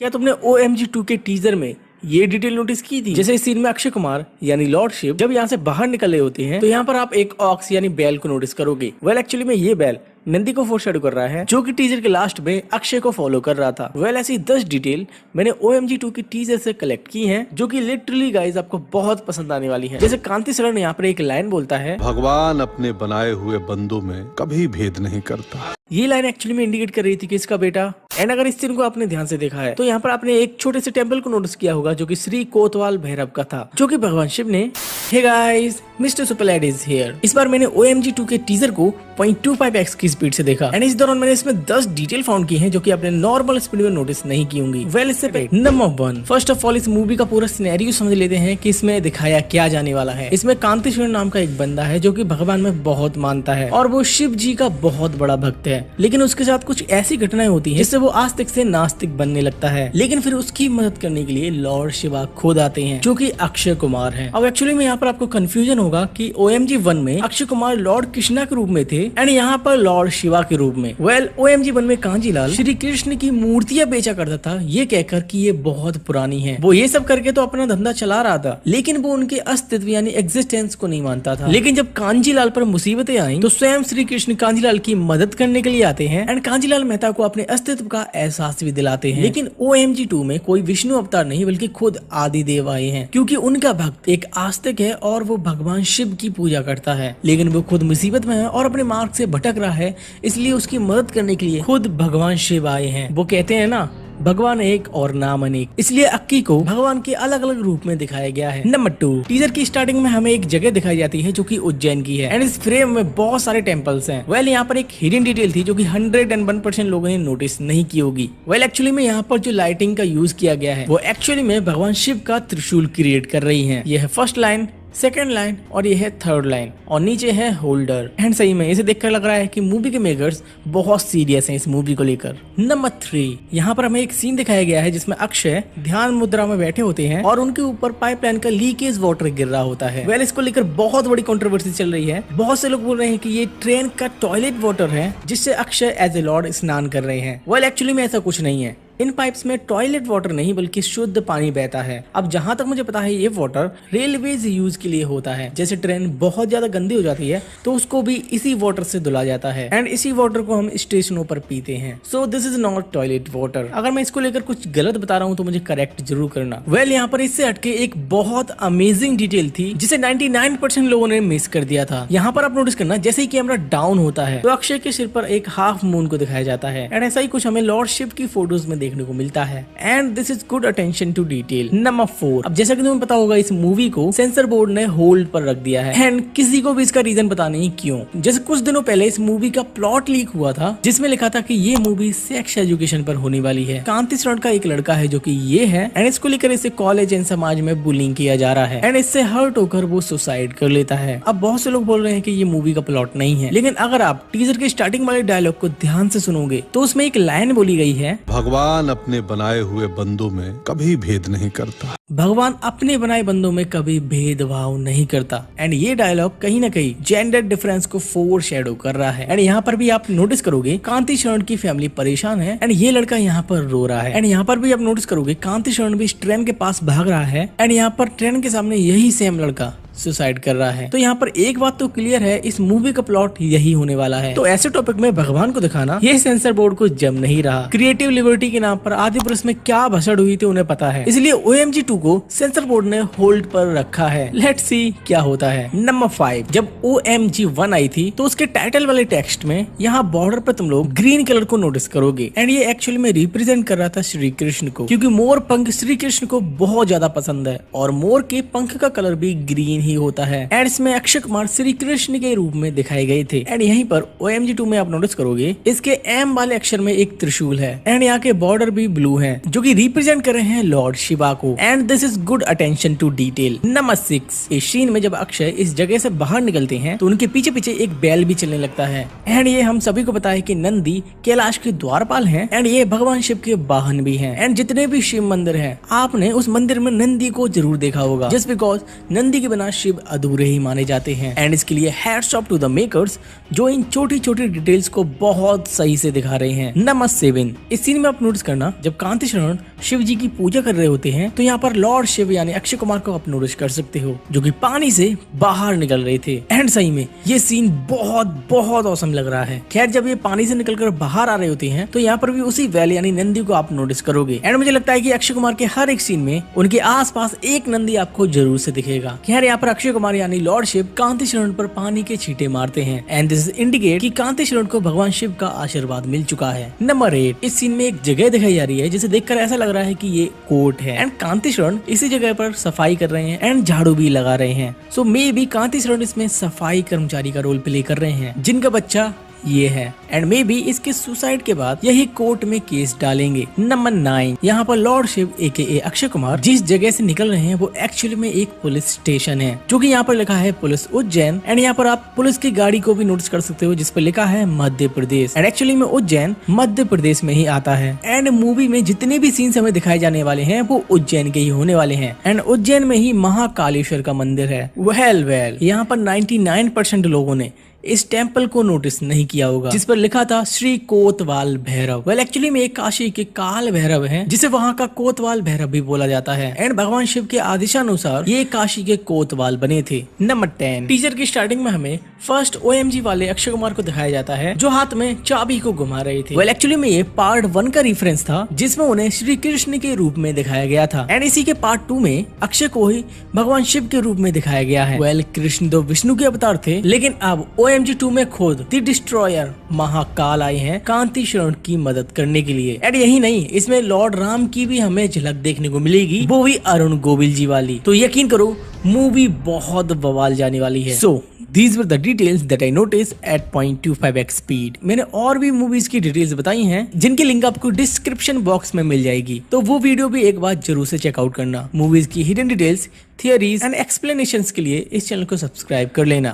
क्या तुमने OMG 2 के टीजर में ये डिटेल नोटिस की थी? जैसे इस सीन में अक्षय कुमार यानी लॉर्ड शिव जब यहाँ से बाहर निकल रहे होते हैं तो यहाँ पर आप एक ऑक्स यानी बैल को नोटिस करोगे। वेल एक्चुअली में ये बैल नंदी को फोरशैडो कर रहा है जो कि टीजर के लास्ट में अक्षय को फॉलो कर रहा था। वेल ऐसी 10 डिटेल मैंने OMG 2 की टीजर से कलेक्ट की हैं जो कि लिटरली गाइस आपको बहुत पसंद आने वाली है। जैसे कांति सरण यहाँ पर एक लाइन बोलता है, भगवान अपने बनाए हुए बंदों में कभी भेद नहीं करता। ये लाइन एक्चुअली में इंडिकेट कर रही थी कि इसका बेटा। एंड अगर इस सीन को आपने ध्यान से देखा है तो यहाँ पर आपने एक छोटे से टेम्पल को नोटिस किया होगा जो कि श्री कोतवाल भैरव का था, जो कि भगवान शिव ने। Hey guys, mister Superlad is here. इस बार मैंने OMG 2 के टीजर को 0.25x की स्पीड से देखा एंड इस दौरान मैंने इसमें 10 डिटेल फाउंड की हैं जो कि आपने नॉर्मल स्पीड में नोटिस नहीं की होंगी। वेल इससे पहले नंबर 1, फर्स्ट ऑफ ऑल इस मूवी का पूरा सिनेरियो समझ लेते हैं कि इसमें दिखाया क्या जाने वाला है। इसमें कांति सरण नाम का एक बंदा है जो कि भगवान में बहुत मानता है और वो शिव जी का बहुत बड़ा भक्त है, लेकिन उसके साथ कुछ ऐसी घटनाएं होती हैं जिससे वो आस्तिक से नास्तिक बनने लगता है। लेकिन फिर उसकी मदद करने के लिए लॉर्ड शिवा खुद आते हैं जो कि अक्षय कुमार है। अब एक्चुअली में यहाँ पर आपको कंफ्यूजन होगा कि OMG 1 में अक्षय कुमार लॉर्ड कृष्णा के रूप में थे एंड यहाँ पर लॉर्ड शिवा के रूप में। वेल OMG 1 में कांजीलाल श्री कृष्ण की मूर्तियां बेचा करता था ये कहकर कि ये बहुत पुरानी है। वो ये सब करके तो अपना धंधा चला रहा था, लेकिन वो उनके अस्तित्व यानी एग्जिस्टेंस को नहीं मानता था। लेकिन जब कांजीलाल पर मुसीबतें आई तो स्वयं श्री कृष्ण कांजीलाल की मदद करने के लिए आते हैं एंड कांजीलाल मेहता को अपने अस्तित्व का एहसास भी दिलाते हैं। लेकिन OMG 2 में कोई विष्णु अवतार नहीं बल्कि खुद आदिदेव आए हैं, क्योंकि उनका भक्त एक आस्तिक है और वो भगवान शिव की पूजा करता है। लेकिन वो खुद मुसीबत में है और अपने मार्ग से भटक रहा है, इसलिए उसकी मदद करने के लिए खुद भगवान शिव आए हैं। वो कहते हैं ना, भगवान एक और नाम अनेक, इसलिए अक्की को भगवान के अलग अलग रूप में दिखाया गया है। नंबर 2, टीजर की स्टार्टिंग में हमें एक जगह दिखाई जाती है जो कि उज्जैन की है एंड इस फ्रेम में बहुत सारे टेम्पल्स हैं। वेल यहाँ पर एक हिडन डिटेल थी जो कि 101% लोगों ने नोटिस नहीं की होगी। वेल एक्चुअली में यहाँ पर जो लाइटिंग का यूज किया गया है वो एक्चुअली में भगवान शिव का त्रिशूल क्रिएट कर रही है। यह है फर्स्ट लाइन, सेकेंड लाइन और ये है थर्ड लाइन और नीचे है होल्डर। एंड सही में इसे देखकर लग रहा है कि मूवी के मेकर्स बहुत सीरियस हैं इस मूवी को लेकर। नंबर 3, यहाँ पर हमें एक सीन दिखाया गया है जिसमें अक्षय ध्यान मुद्रा में बैठे होते हैं और उनके ऊपर पाइपलाइन का लीकेज वाटर गिर रहा होता है। वेल इसको लेकर बहुत बड़ी कंट्रोवर्सी चल रही है। बहुत से लोग बोल रहे हैं कि ये ट्रेन का टॉयलेट वाटर है जिससे अक्षय एज ए लॉर्ड स्नान कर रहे हैं। वेल एक्चुअली में ऐसा कुछ नहीं है, इन पाइप्स में टॉयलेट वाटर नहीं बल्कि शुद्ध पानी बहता है। अब जहां तक मुझे पता है ये वाटर रेलवेज यूज के लिए होता है। जैसे ट्रेन बहुत ज्यादा गंदी हो जाती है तो उसको भी इसी वाटर से धुला जाता है एंड इसी वाटर को हम स्टेशनों पर पीते हैं। So this is not toilet water. अगर मैं इसको लेकर कुछ गलत बता रहा हूँ तो मुझे करेक्ट जरूर करना। वेल यहाँ पर इससे हटके एक बहुत अमेजिंग डिटेल थी जिसे 99% लोगों ने मिस कर दिया था। यहाँ पर आप नोटिस करना, जैसे ही कैमरा डाउन होता है तो अक्षय के सिर पर एक हाफ मून को दिखाया जाता है एंड ऐसा ही कुछ हमें लॉर्ड शिव की फोटोज में देखने को मिलता है and this is good attention to detail. Number 4, अब जैसा कि तुम्हें पता होगा इस मूवी को सेंसर बोर्ड ने होल्ड पर रख दिया है एंड किसी को भी इसका रीजन पता नहीं क्यों। जैसे कुछ दिनों पहले इस मूवी का प्लॉट लीक हुआ था जिसमें लिखा था कि ये मूवी सेक्स एजुकेशन पर होने वाली है। कांति सरण का एक लड़का है जो कि ये है एंड इसको लेकर इसे कॉलेज एंड समाज में बुलिंग किया जा रहा है एंड इससे हर्ट होकर वो सुसाइड कर लेता है। अब बहुत से लोग बोल रहे हैं कि ये मूवी का प्लॉट नहीं है, लेकिन अगर आप टीजर के स्टार्टिंग वाले डायलॉग को ध्यान से सुनोगे तो उसमें एक लाइन बोली गई है, भगवान अपने बनाए हुए बंदों में कभी भेद नहीं करता। भगवान अपने बनाए बंदों में कभी भेदभाव नहीं करता एंड ये डायलॉग कहीं ना कहीं जेंडर डिफरेंस को फोर शेडो कर रहा है। एंड यहाँ पर भी आप नोटिस करोगे कांति सरण की फैमिली परेशान है एंड ये लड़का यहाँ पर रो रहा है एंड यहाँ पर भी आप नोटिस करोगे कांति सरण भी इस ट्रेन के पास भाग रहा है एंड यहाँ पर ट्रेन के सामने यही सेम लड़का सुसाइड कर रहा है। तो यहाँ पर एक बात तो क्लियर है, इस मूवी का प्लॉट यही होने वाला है। तो ऐसे टॉपिक में भगवान को दिखाना ये सेंसर बोर्ड को जम नहीं रहा। क्रिएटिव लिबर्टी के नाम पर आदिपुरुष में क्या भसड़ हुई थी उन्हें पता है, इसलिए OMG 2 को सेंसर बोर्ड ने होल्ड पर रखा है। लेट्स सी क्या होता है। नंबर 5, जब OMG 1 आई थी तो उसके टाइटल वाले टेक्स्ट में यहाँ बॉर्डर पर तुम लोग ग्रीन कलर को नोटिस करोगे एंड ये एक्चुअली में रिप्रेजेंट कर रहा था श्री कृष्ण को, क्योंकि मोर पंख श्री कृष्ण को बहुत ज्यादा पसंद है और मोर के पंख का कलर भी ग्रीन ही होता है एंड इसमें अक्षय कुमार श्री कृष्ण के रूप में दिखाए गए थे। एंड यहीं पर OMG 2 में आप नोटिस करोगे इसके M वाले अक्षर में एक त्रिशूल है एंड यहाँ के बॉर्डर भी ब्लू है जो कि रिप्रेजेंट कर रहे हैं लॉर्ड शिवा को and this is good attention to detail. Number 6, इस सीन में जब अक्षय इस जगह से बाहर निकलते हैं तो उनके पीछे पीछे एक बैल भी चलने लगता है एंड ये हम सभी को पता है कि नंदी कैलाश के द्वारपाल हैं एंड ये भगवान शिव के वाहन भी हैं एंड जितने भी शिव मंदिर हैं आपने उस मंदिर में नंदी को जरूर देखा होगा, जस्ट बिकॉज नंदी के बिना बिना शिव अधूरे ही माने जाते हैं। एंड इसके लिए hats off to the makers जो इन छोटी छोटी डिटेल्स को बहुत सही से दिखा रहे हैं। नंबर 7, इस सीन में आप नोटिस करना जब कांति शरण शिव जी की पूजा कर रहे होते हैं तो यहाँ पर लॉर्ड शिव यानी अक्षय कुमार को आप नोटिस कर सकते हो जो कि पानी से बाहर निकल रहे थे। एंड सही में ये सीन बहुत बहुत औसम लग रहा है। खैर जब ये पानी से निकलकर बाहर आ रहे होते हैं तो यहाँ पर भी उसी वैल यानी नंदी को आप नोटिस करोगे। एंड मुझे लगता है कि अक्षय कुमार के हर एक सीन में उनके आसपास एक नंदी आपको जरूर से दिखेगा। खैर यहाँ पर अक्षय कुमार यानी लॉर्ड शिव कांति शरण पर पानी के छींटे मारते हैं एंड दिस इंडिकेट कि कांति शरण को भगवान शिव का आशीर्वाद मिल चुका है। नंबर 8, इस सीन में एक जगह दिखाई जा रही है जिसे देखकर ऐसा लग रहा है कि ये कोर्ट है एंड कांति शरण इसी जगह पर सफाई कर रहे हैं एंड झाड़ू भी लगा रहे हैं। सो मे बी कांति शरण इसमें सफाई कर्मचारी का रोल प्ले कर रहे हैं जिनका बच्चा ये है एंड मे बी इसके सुसाइड के बाद यही कोर्ट में केस डालेंगे। नंबर 9, यहाँ पर लॉर्ड शिव AKA अक्षय कुमार जिस जगह से निकल रहे हैं वो एक्चुअली में एक पुलिस स्टेशन है जो कि यहाँ पर लिखा है पुलिस उज्जैन। एंड यहाँ पर आप पुलिस की गाड़ी को भी नोटिस कर सकते हो जिस पर लिखा है मध्य प्रदेश एंड एक्चुअली में उज्जैन मध्य प्रदेश में ही आता है। एंड मूवी में जितने भी सीन्स हमें दिखाए जाने वाले हैं वो उज्जैन के ही होने वाले हैं एंड उज्जैन में ही महाकालेश्वर का मंदिर है। वेल यहाँ पर 99% लोगों ने इस टेम्पल को नोटिस नहीं किया होगा जिस पर लिखा था श्री कोतवाल भैरव। एक्चुअली में एक काशी के काल भैरव है जिसे वहाँ का कोतवाल भैरव भी बोला जाता है एंड भगवान शिव के आदेशानुसार ये काशी के कोतवाल बने थे। नंबर 10, टीजर की स्टार्टिंग में हमें फर्स्ट OMG वाले अक्षय कुमार को दिखाया जाता है जो हाथ में चाबी को घुमा रहे थे। एक्चुअली में ये पार्ट 1 का रेफरेंस था जिसमें उन्हें श्री कृष्ण के रूप में दिखाया गया था एंड इसी के पार्ट 2 में अक्षय को ही भगवान शिव के रूप में दिखाया गया है। कृष्ण तो विष्णु के अवतार थे लेकिन अब OMG 2 में खुद द डिस्ट्रॉयर महाकाल आए हैं कांति शरण की मदद करने के लिए। एंड यही नहीं, इसमें लॉर्ड राम की भी हमें झलक देखने को मिलेगी, वो भी अरुण गोविल जी वाली। तो यकीन करो मूवी बहुत बवाल जाने वाली है। सो these were the details that I noticed at 0.25x speed। मैंने और भी मूवीज की डिटेल्स बताई हैं जिनकी लिंक आपको डिस्क्रिप्शन बॉक्स में मिल जाएगी, तो वो वीडियो भी एक बार जरूर से चेकआउट करना। मूवीज की hidden details, theories and explanations के लिए इस चैनल को सब्सक्राइब कर लेना।